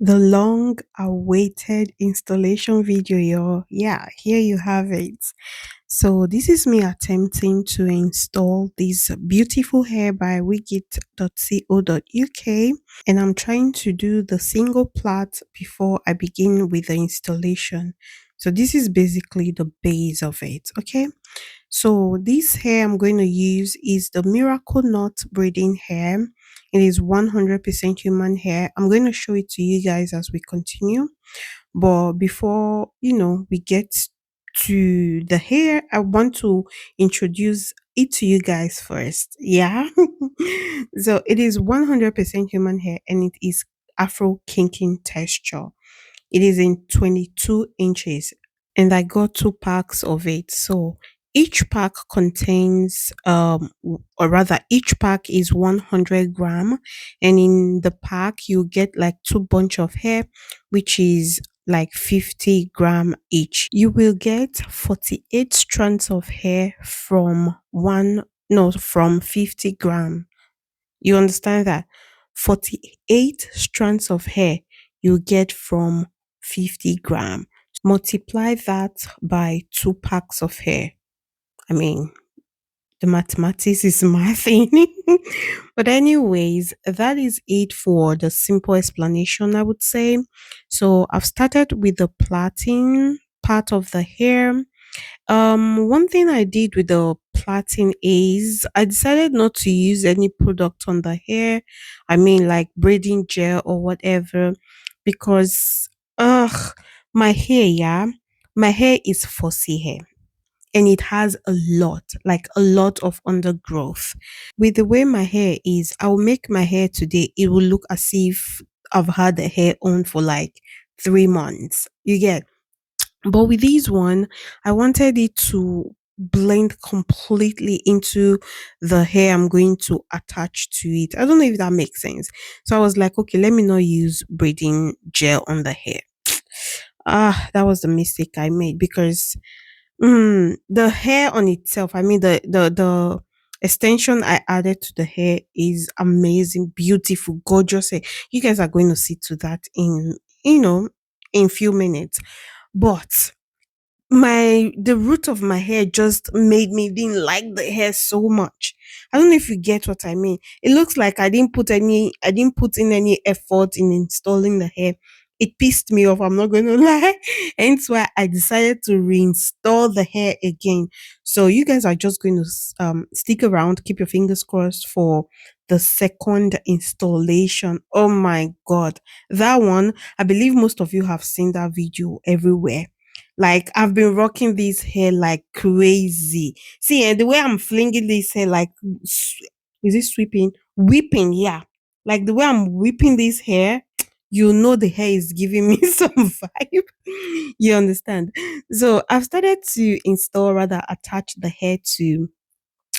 The long awaited installation video, y'all. Yeah, here you have it. So, this is me attempting to install this beautiful hair by wigit.co.uk, and I'm trying to do the single plait before I begin with the installation. So, this is basically the base of it, okay? So this hair I'm going to use is the Miracle Knot braiding hair. It is 100% human hair. I'm going to show it to you guys as we continue. But before, we get to the hair, I want to introduce it to you guys first. Yeah. So it is 100% human hair and it is Afro Kinking texture. It is in 22 inches and I got two packs of it. So each pack contains or rather each pack is 100 gram, and in the pack you get like two bunch of hair, which is like 50 gram each. You will get 48 strands of hair from one no from 50 gram. You understand that? 48 strands of hair you get from 50 gram. Multiply that by two packs of hair. I mean, the mathematics is mathing. But anyways, that is it for the simple explanation, I would say. So I've started with the plaiting part of the hair. One thing I did with the plaiting is I decided not to use any product on the hair. I mean, like braiding gel or whatever, because my hair, yeah, my hair is fussy hair and it has a lot, like a lot of undergrowth. With the way my hair is, I'll make my hair today, it will look as if I've had the hair on for like 3 months. You get, but with this one, I wanted it to blend completely into the hair I'm going to attach to it. I don't know if that makes sense. So I was like, okay, let me not use braiding gel on the hair. That was the mistake I made because the hair on itself, I mean the extension I added to the hair is amazing, beautiful, gorgeous hair. You guys are going to see to that in in few minutes. But the root of my hair just made me didn't like the hair so much. I don't know if you get what I mean. It looks like I didn't put in any effort in installing the hair. It pissed me off, I'm not going to lie. Hence why I decided to reinstall the hair again. So you guys are just going to stick around, keep your fingers crossed for the second installation. Oh my god. That one, I believe most of you have seen that video everywhere. Like I've been rocking this hair like crazy. See, and the way I'm flinging this hair, like, is it sweeping? Whipping, yeah. Like the way I'm whipping this hair, you know the hair is giving me some vibe. You understand? So I've started to install, rather attach the hair to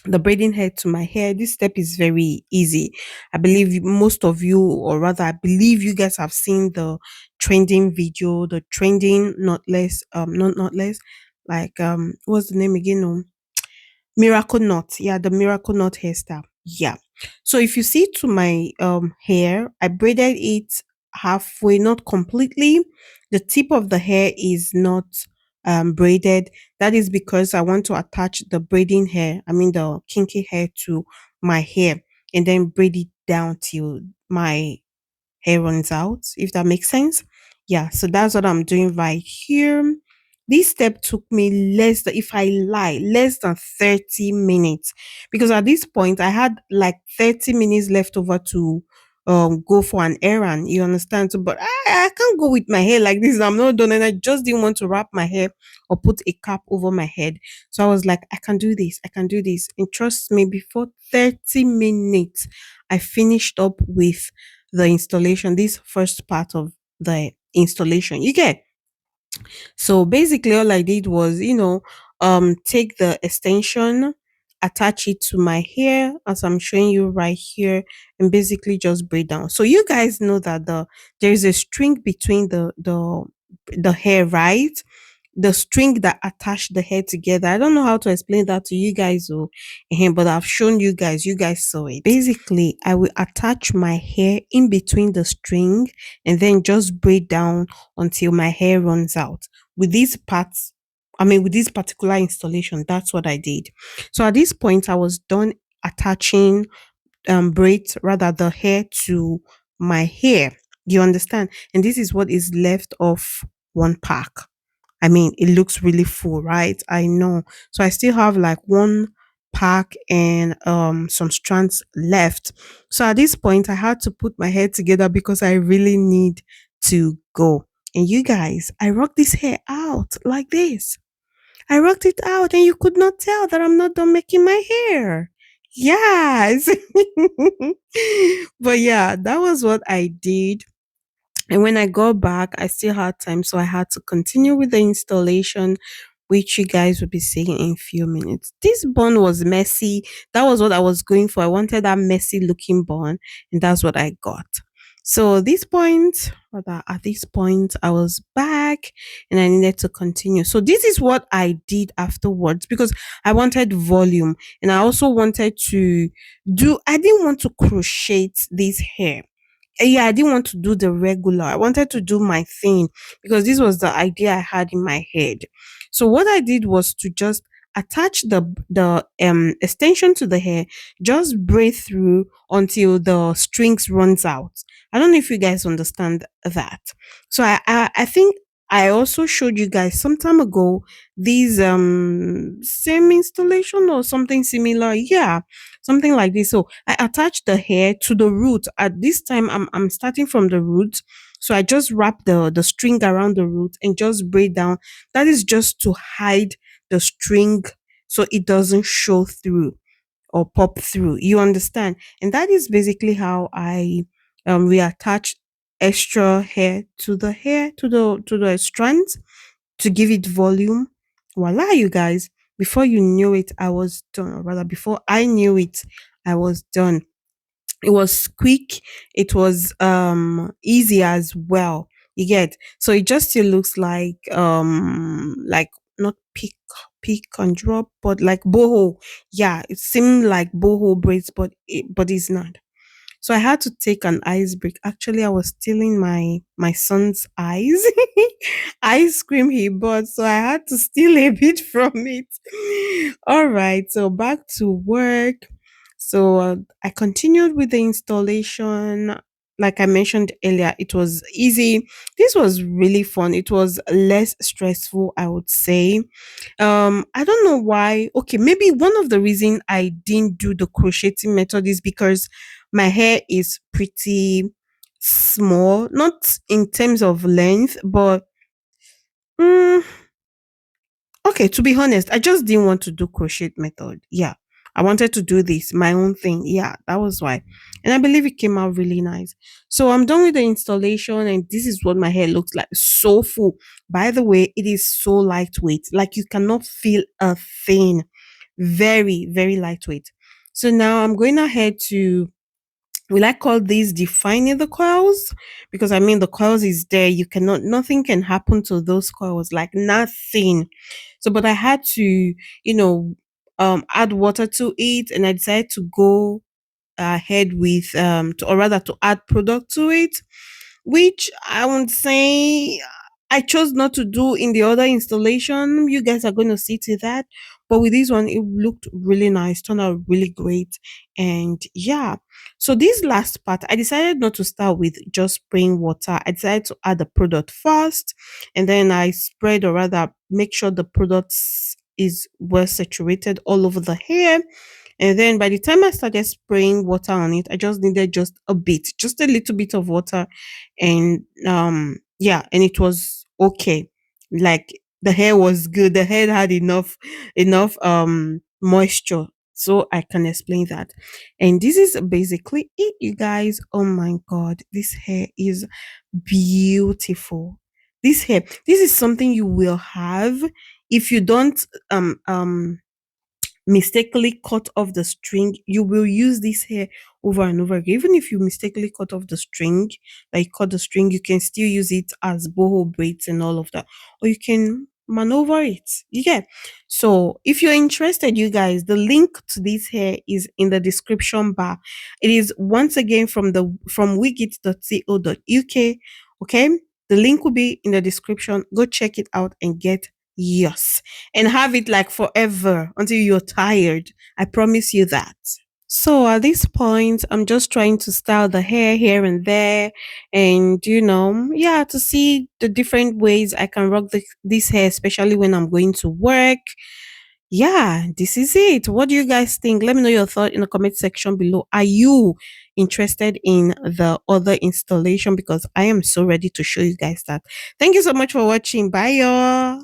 the braiding hair to my hair. This step is very easy. I believe most of you, or rather I believe you guys have seen the trending video, the trending knotless, not knotless, like what's the name again? Miracle knot. Yeah, the miracle knot hairstyle. Yeah. So if you see to my hair, I braided it halfway, not completely. The tip of the hair is not braided. That is because I want to attach the braiding hair, I mean the kinky hair, to my hair and then braid it down till my hair runs out, if that makes sense. Yeah, so that's what I'm doing right here. This step took me less than, if I lie, less than 30 minutes. Because at this point, I had like 30 minutes left over to go for an errand. You understand? So, but I can't go with my hair like this. I'm not done. And I just didn't want to wrap my hair or put a cap over my head. So I was like, I can do this. I can do this. And trust me, before 30 minutes, I finished up with the installation, this first part of the installation. You get, so basically all I did was, take the extension, attach it to my hair as I'm showing you right here, and basically just braid down. So you guys know that there is a string between the hair, right? the string that attached the hair together. I don't know how to explain that to you guys, but I've shown you guys. You guys saw it. Basically, I will attach my hair in between the string and then just braid down until my hair runs out. With these parts, with this particular installation, that's what I did. So at this point, I was done attaching braids, rather the hair to my hair. You understand? And this is what is left of one pack. It looks really full, right? I know. So I still have like one pack and some strands left. So at this point I had to put my hair together because I really need to go. And you guys, I rocked this hair out like this. I rocked it out and you could not tell that I'm not done making my hair. Yes. But yeah, that was what I did. And when I got back, I still had time, so I had to continue with the installation, which you guys will be seeing in a few minutes. This bun was messy. That was what I was going for. I wanted that messy looking bun, and that's what I got. So at this point, I was back and I needed to continue. So this is what I did afterwards because I wanted volume and I also wanted to I didn't want to crochet this hair. Yeah, I didn't want to do the regular. I wanted to do my thing because this was the idea I had in my head. So what I did was to just attach the extension to the hair, just braid through until the strings runs out. I don't know if you guys understand that. So I think I also showed you guys some time ago these same installation or something similar. Yeah, something like this. So I attach the hair to the root. At this time, I'm starting from the root. So I just wrap the string around the root and just braid down. That is just to hide the string so it doesn't show through or pop through. You understand? And that is basically how I reattach extra hair to the to the strands to give it volume. Voila, you guys. Before you knew it, I was done. Or rather, before I knew it, I was done. It was quick, it was easy as well. You get, so it just still looks like not pick and drop, but like boho. Yeah, it seemed like boho braids, but it's not. So I had to take an ice break. Actually, I was stealing my son's eyes, ice cream he bought, so I had to steal a bit from it. All right, so back to work. So I continued with the installation. Like I mentioned earlier, it was easy. This was really fun. It was less stressful, I would say. I don't know why. Okay, maybe one of the reason I didn't do the crocheting method is because my hair is pretty small, not in terms of length, but mm, okay, to be honest, I just didn't want to do crochet method. Yeah. I wanted to do this, my own thing. Yeah, that was why. And I believe it came out really nice. So I'm done with the installation and this is what my hair looks like. So full. By the way, it is so lightweight. Like you cannot feel a thing. Very, very lightweight. So now I'm going ahead to, will I call this defining the coils? Because the coils is there. You cannot, nothing can happen to those coils, like nothing. So, but I had to, add water to it, and I decided to go ahead with, or rather to add product to it, which I would say I chose not to do in the other installation. You guys are going to see to that. But with this one, it looked really nice, turned out really great. And yeah, so this last part, I decided not to start with just spraying water. I decided to add the product first, and then I spread, or rather, make sure the product is well saturated all over the hair. And then by the time I started spraying water on it, I just needed just a bit, just a little bit of water. And yeah, and it was okay. Like the hair was good. The hair had enough moisture. So I can explain that. And this is basically it, you guys. Oh my god, this hair is beautiful. This is something you will have if you don't mistakenly cut off the string. You will use this hair over and over again. Even if you mistakenly cut off the string, like cut the string, you can still use it as boho braids and all of that. Or you can maneuver it. You get. So if you're interested, you guys, the link to this hair is in the description bar. It is once again from wigit.co.uk. Okay. The link will be in the description. Go check it out and get yours and have it like forever until you're tired. I promise you that. So at this point, I'm just trying to style the hair here and there, and yeah, to see the different ways I can rock this hair, especially when I'm going to work. Yeah, this is it. What do you guys think? Let me know your thought in the comment section below. Are you interested in the other installation? Because I am so ready to show you guys that. Thank you so much for watching. Bye, y'all.